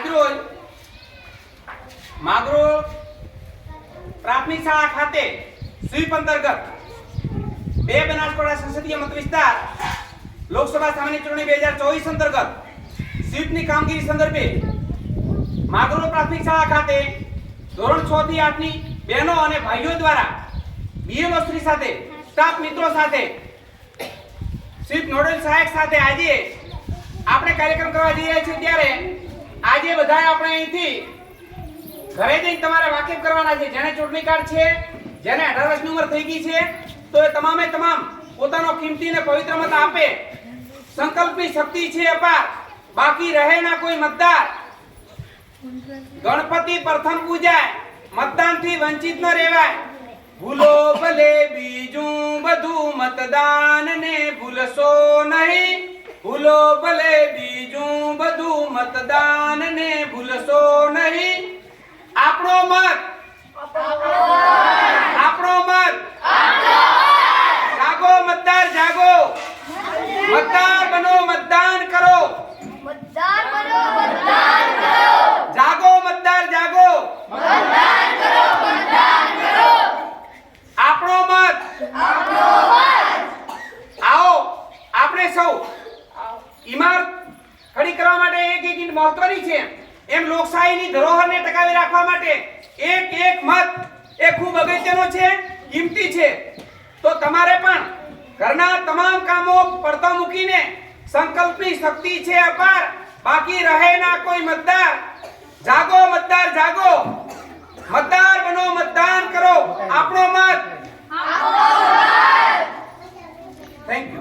આજરોજ માગરોળ પ્રાથમિક શાળા ખાતે સ્વીપ અંતર્ગત બે બનાસકાંઠા સંસદીય મત વિસ્તાર લોકસભા સામાન્ય ચૂંટણી 2024 અંતર્ગત સ્વીપની કામગીરી સંદર્ભે માગરોળ પ્રાથમિક શાળા ખાતે ધોરણ 6 થી 8 ની બહેનો અને ભાઈઓ દ્વારા બીએલઓ શ્રી સાથે સ્ટાફ મિત્રો સાથે સ્વીપ નોડલ સહાયક સાથે આજે આપણે કાર્યક્રમ કરવા જઈ રહ્યા છીએ ત્યારે આજે બધાએ આપણે અહીંથી ઘરે જઈને તમારે વાકેફ કરવાના છે જેને ચૂંટણી કાર્ડ છે જેને 18 વર્ષની ઉંમર થઈ ગઈ છે તો એ તમામે તમામ પોતાનો કિંમતી અને પવિત્ર મત આપે સંકલ્પની શક્તિ છે અપાર બાકી રહે ના કોઈ મતદાર ગણપતિ પ્રથમ પૂજાય મતદાનથી વંચિત ન રહેવાય ભૂલો ભલે બીજું બધું મતદાન ને ભૂલશો નહીં ભૂલો ભલે બીજું બધું મતદાન ને ભૂલશો નહીં આપણો મત જાગો મતદાર જાગો મતદાર બનો મતદાન કરો જાગો મતદાર જાગો આપણો મત આવો આપણે સૌ ઇમારત ખડી કરવા માટે એક ઈંટ મહત્વની છે એમ લોકશાહીની ધરોહરને ટકાવી રાખવા માટે એક મત એ ખૂબ અગત્યનો છે કિંમતી છે તો તમારે પણ ઘરના તમામ કામો પડતા મૂકીને સંકલ્પની શક્તિ છે અપાર બાકી રહે ના કોઈ મતદાર જાગો મતદાર જાગો મતદાર બનો મતદાન કરો આપણો મત થેન્ક યુ